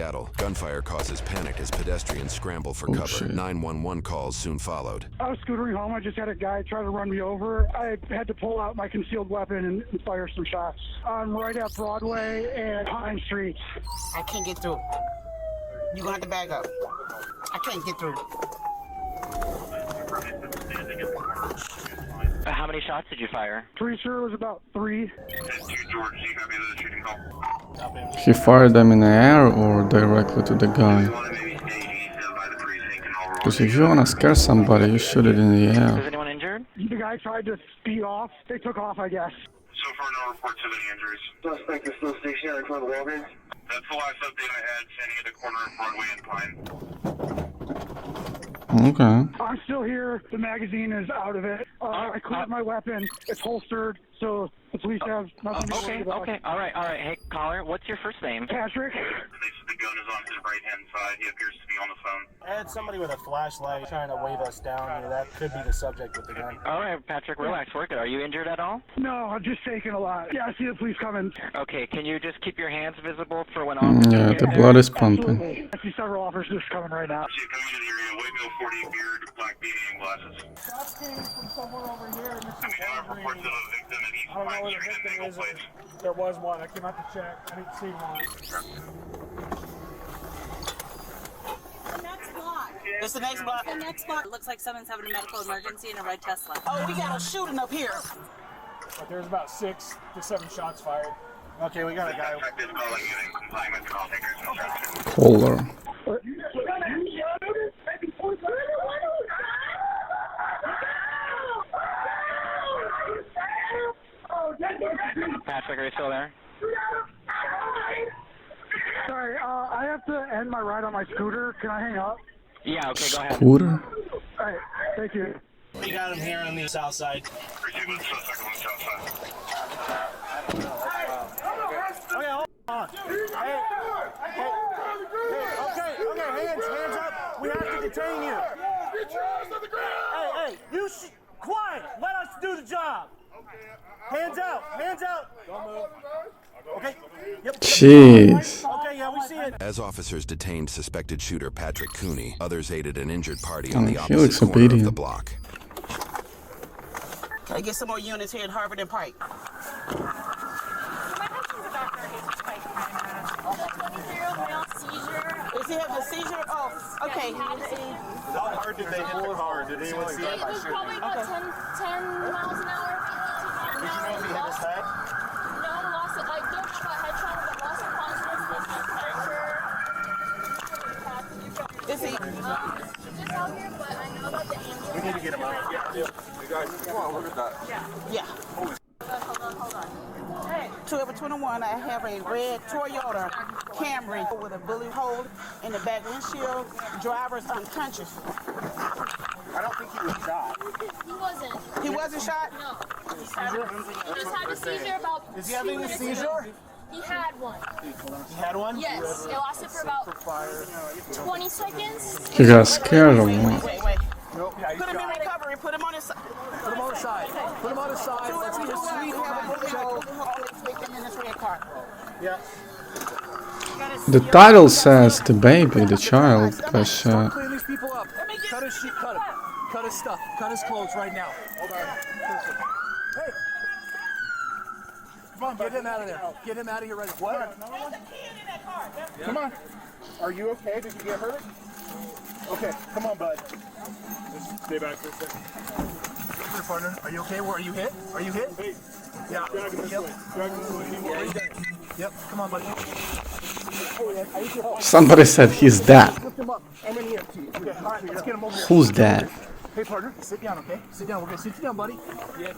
Seattle. Gunfire causes panic as pedestrians scramble for cover. Shit. 911 calls soon followed. I was scootering home. I just had a guy try to run me over. I had to pull out my concealed weapon and fire some shots. I'm right at Broadway and Pine Street. I can't get through. You're gonna have to back up. I can't get through. How many shots did you fire? Pretty sure it was about 3. He fired them in the air or directly to the guy? Because if you wanna scare somebody, you shoot it in the Is air. anyone injured? The guy tried to speed off. They took off, I guess. So far, no reports of any injuries. Suspect is still stationary in front of the Walgreens. That's the last update I had, standing at the corner of Broadway and Pine. Okay. I'm still here. The magazine is out of it. I cleared my weapon. It's holstered, so the police have nothing to worry about. Okay. All right. Hey, caller, what's your first name? Patrick? They said the gun is on his right-hand side. He appears to be on the phone. I had somebody with a flashlight trying to wave us down here. That could be the subject with the gun. All right, Patrick, relax. Work it. Are you injured at all? No, I'm just shaking a lot. Yeah, I see the police coming. Okay, can you just keep your hands visible for when Yeah, the blood is pumping. Absolutely. I see several officers coming right now. See you coming into the area. White male, 40, beard, black beanie, and glasses. Shots came from somewhere over here. And I mean, no reports of a victim at East I don't know Pine where the Street and victim Maple is. Place. There was one. I came out to check. I didn't see one. The next block. It's the next block. The next block. It looks like someone's having a medical emergency and a red Tesla. Oh, we got a shooting up here. But there's about 6 to 7 shots fired. Okay, we got a guy. Suspect is calling you and complying with the call taker's instructions. Caller. Patrick, are you still there? Sorry, I have to end my ride on my scooter. Can I hang up? Yeah, okay, go ahead. Scooter? All right, thank you. We got him here on the south side. Receiving the suspect on the south side. Okay, hold on. Hey, okay, hands up. We have to detain you. Hey, you quiet. Let us do the job. Hands out. Don't move. Okay. Yep. Jeez. Okay, yeah, we see it. As officers detained suspected shooter Patrick Cooney, others aided an injured party on Oh, the he opposite looks corner of the obedient. block. Can I get some more units here at Harvard and Pike? My husband's a doctor. He's a spike kind of. 23-year-old male seizure. Is he having a seizure? Oh, okay. How hard did they hit the car? Did anyone see It was probably about 10 miles an hour. Did you know if he hit his head? No, loss of, I don't have a head trauma, but loss of consciousness, Is he? just out here, but I know that the ambulance. We need to get him out. Yeah. You guys, come on, look at that. Yeah. Hold on. Hey. 1221, I have a red Toyota Camry with a bullet hole in the back windshield. Driver's unconscious. I don't think he was shot. He wasn't. He wasn't shot? No. He just had a seizure about. Is he having a seizure? He had one. He had one? Yes. It lasted for about 20 seconds. He got scared or what? Wait. Nope. Yeah, Put him in recovery. Put him on his side. Put him on the side. Put him on the side. Let's get a sweet Victim in this red car. Yeah. The title says the baby, the child, because Clean these people up. Cut his sheet. Cut him. Cut his stuff. Cut his clothes right now. Hold on. Hey. Come on, get him out of there. Get him out of here right now. What? Come on. Are you okay? Did you get hurt? Okay, come on, bud. Just stay back for a second. Come here, partner. Are you okay? Where are you hit? Are you hit? Yeah. Yep. Come on, buddy. somebody said he's dead. Lift him up. I'm in here. Okay. All right. Let's get him over here. Who's dead? Hey, partner. Sit down, okay? Sit down. We're gonna sit you down, buddy.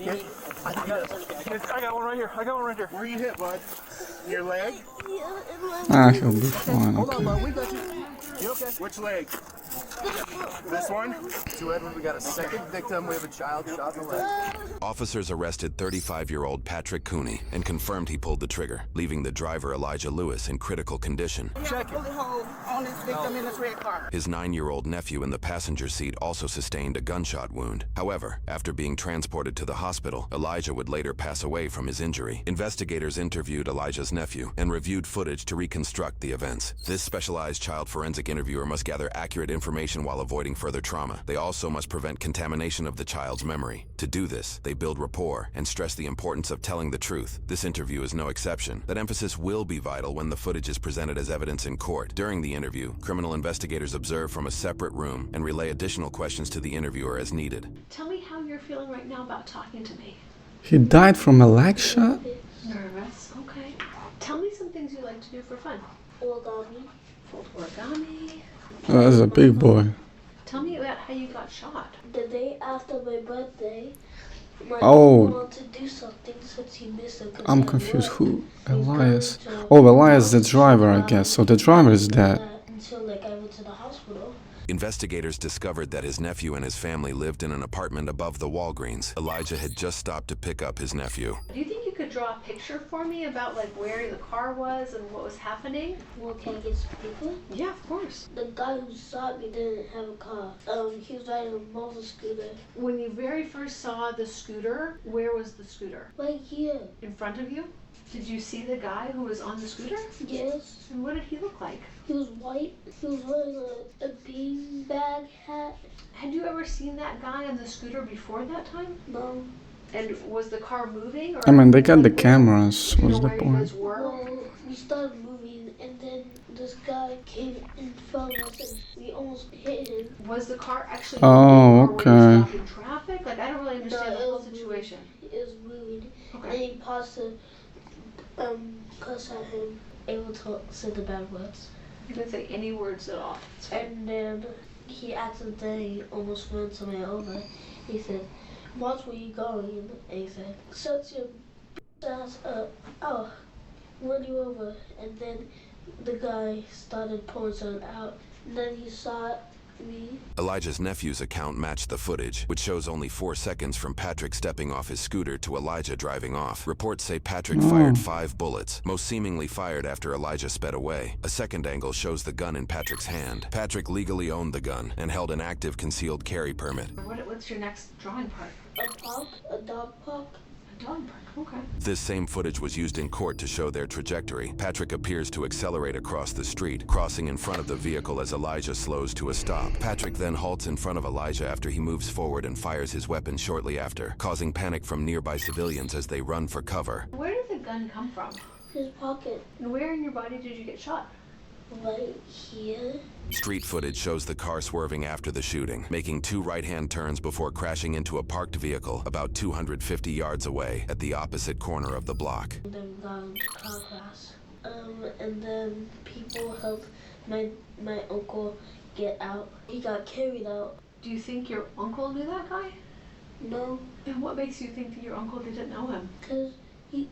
Yeah. I got one right here. Where are you hit, bud? Your leg? Ah, he'll be fine, Hold on, okay. bud. We got you. You okay? Which leg? This one. To Edward, we got a second victim. We have a child shot in the leg. Officers arrested 35-year-old Patrick Cooney and confirmed he pulled the trigger, leaving the driver Elijah Lewis in critical condition. Check it. Bullet hole on this victim in this red car. His 9-year-old nephew in the passenger seat also sustained a gunshot wound. However, after being transported to the hospital, Elijah would later pass away from his injury. Investigators interviewed Elijah's nephew and reviewed footage to reconstruct the events. This specialized child forensic interviewer must gather accurate information while avoiding further trauma. They also must prevent contamination of the child's memory. To do this, they build rapport and stress the importance of telling the truth. This interview is no exception. That emphasis will be vital when the footage is presented as evidence in court. During the interview, criminal investigators observe from a separate room and relay additional questions to the interviewer as needed. Tell me how you're feeling right now about talking to me. He died from a leg shot? Nervous, okay. Tell me some things you like to do for fun. Origami. Origami. Oh, that's a big boy. Tell me about how you got shot. The day after my birthday, my Oh. uncle wanted to do something since he missed it. I'm confused. Who? Elias. Oh, Elias, the driver, I guess. So the driver is dead. Until like I went to the hospital. Investigators discovered that his nephew and his family lived in an apartment above the Walgreens. Elijah had just stopped to pick up his nephew. Do you think you could draw a picture for me about like where the car was and what was happening? Well, can I get some paper? Yeah, of course. The guy who shot me didn't have a car. He was riding a motor scooter. When you very first saw the scooter, where was the scooter? Right here. In front of you? Did you see the guy who was on the scooter? Yes. And what did he look like? He was white. He was wearing a beanbag hat. Had you ever seen that guy on the scooter before that time? No. And was the car moving? Or I mean, they got the cameras. Do you know What's the where you point? guys were? Well, we started moving, and then this guy came in front of us, and we almost hit him. Was the car actually Oh, moving, or okay. were you stuck in traffic? Like, I don't really understand No, the it whole was situation. It was moving. And Okay. he paused to cuss at him, able to say the bad words. You can say any words at all. It's fine. And then he accidentally almost ran somebody over. He said, "Watch where you going." And he said, "Shut your ass up. Oh, run you over." And then the guy started pouring something out. And then he shot me. Elijah's nephew's account matched the footage, which shows only 4 seconds from Patrick stepping off his scooter to Elijah driving off. Reports say Patrick fired 5 bullets, most seemingly fired after Elijah sped away. A second angle shows the gun in Patrick's hand. Patrick legally owned the gun and held an active concealed carry permit. What's your next drawing part? A park, a dog park. A dog park. Okay. This same footage was used in court to show their trajectory. Patrick appears to accelerate across the street, crossing in front of the vehicle as Elijah slows to a stop. Patrick then halts in front of Elijah after he moves forward and fires his weapon shortly after, causing panic from nearby civilians as they run for cover. Where did the gun come from? His pocket. And where in your body did you get shot? Right here. Street footage shows the car swerving after the shooting, making 2 right-hand turns before crashing into a parked vehicle about 250 yards away at the opposite corner of the block. And then we got into car crash. And then people helped my uncle get out. He got carried out. Do you think your uncle knew that guy? No, And what makes you think that your uncle didn't know him? because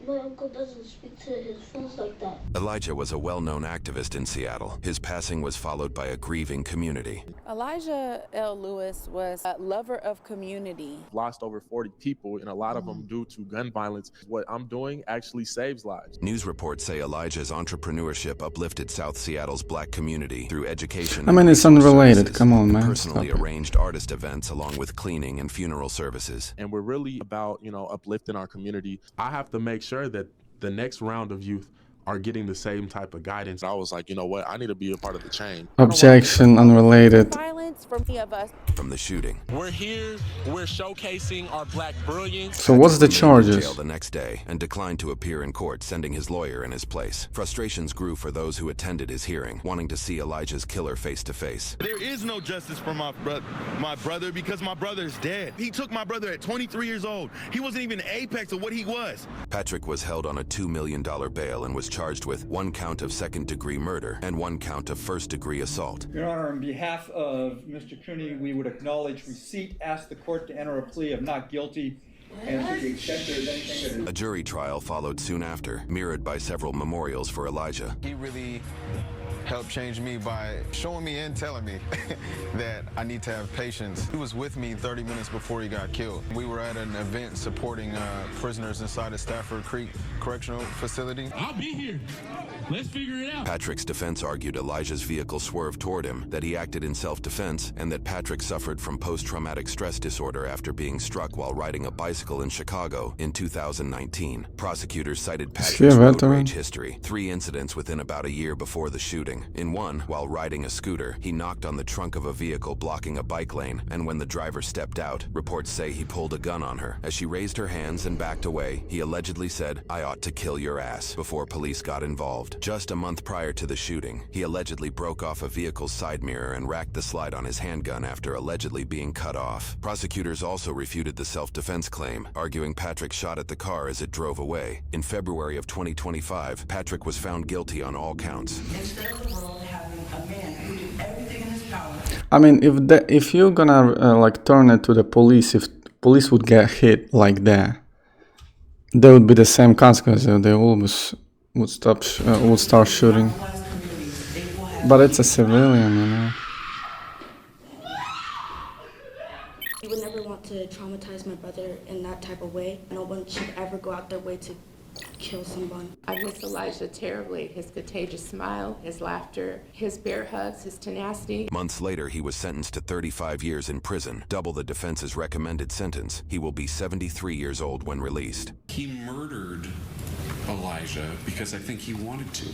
my uncle doesn't speak to his friends like that. Elijah was a well-known activist in Seattle. His passing was followed by a grieving community. Elijah L. Lewis was a lover of community. Lost over 40 people, and a lot of them due to gun violence. What I'm doing actually saves lives. News reports say Elijah's entrepreneurship uplifted South Seattle's black community through education. I mean, it's unrelated. Come on, man. Personally Stop it. arranged artist events along with cleaning and funeral services. And we're really about, uplifting our community. I have to make sure that the next round of youth are getting the same type of guidance. I was like, you know what? I need to be a part of the change. Objection, unrelated. Violence from any of us. From the shooting. We're here, we're showcasing our black brilliance. So what's the Patrick remained in charges? jail the next day and declined to appear in court, sending his lawyer in his place. Frustrations grew for those who attended his hearing, wanting to see Elijah's killer face to face. There is no justice for my brother because my brother is dead. He took my brother at 23 years old. He wasn't even the apex of what he was. Patrick was held on a $2 million bail and was charged with 1 count of second-degree murder and 1 count of first-degree assault. Your Honor, on behalf of Mr. Cooney, we would acknowledge receipt, ask the court to enter a plea of not guilty, and to the extent there is anything that is... A jury trial followed soon after, mirrored by several memorials for Elijah. He really helped change me by showing me and telling me that I need to have patience. He was with me 30 minutes before he got killed. We were at an event supporting prisoners inside of Stafford Creek Correctional Facility. I'll be here. Let's figure it out. Patrick's defense argued Elijah's vehicle swerved toward him, that he acted in self-defense, and that Patrick suffered from post-traumatic stress disorder after being struck while riding a bicycle in Chicago in 2019. Prosecutors cited Patrick's road rage history, 3 incidents within about a year before the shooting. In one, while riding a scooter, he knocked on the trunk of a vehicle blocking a bike lane, and when the driver stepped out, reports say he pulled a gun on her. As she raised her hands and backed away, he allegedly said, "I ought to kill your ass," before police got involved. Just a month prior to the shooting, he allegedly broke off a vehicle's side mirror and racked the slide on his handgun after allegedly being cut off. Prosecutors also refuted the self-defense claim, arguing Patrick shot at the car as it drove away. In February of 2025, Patrick was found guilty on all counts. Instead of the world having a man who did everything in his power. I mean, if you're gonna like turn it to the police, if police would get hit like that, there would be the same consequences. They always would start shooting. But it's a civilian, you know. I would never want to traumatize my brother in that type of way. No one should ever go out their way to kill someone. I miss Elijah terribly. His contagious smile, his laughter, his bear hugs, his tenacity. Months later, he was sentenced to 35 years in prison, double the defense's recommended sentence. He will be 73 years old when released. He murdered Elijah because I think he wanted to.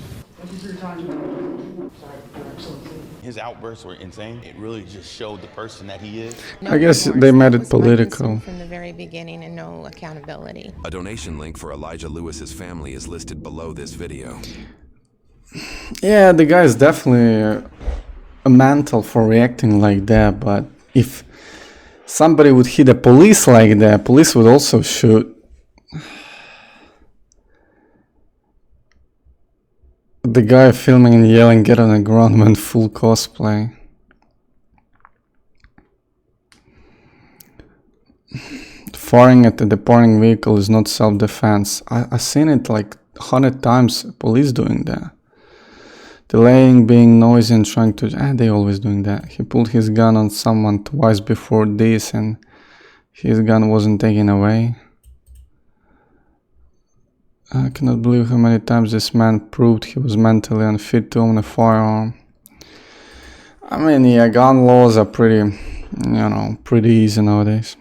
His outbursts were insane. It really just showed the person that he is. I guess they made it political. From the very beginning and no accountability. A donation link for Elijah Lewis's family is listed below this video. Yeah, the guy is definitely a mental for reacting like that, but if somebody would hit the police like that, police would also shoot. The guy filming and yelling, "Get on the ground," went full cosplay. Firing at the departing vehicle is not self-defense. I've seen it like 100 times, police doing that. Delaying, being noisy and trying to... they always doing that. He pulled his gun on someone twice before this and his gun wasn't taken away. I cannot believe how many times this man proved he was mentally unfit to own a firearm. I mean, yeah, gun laws are pretty, pretty easy nowadays.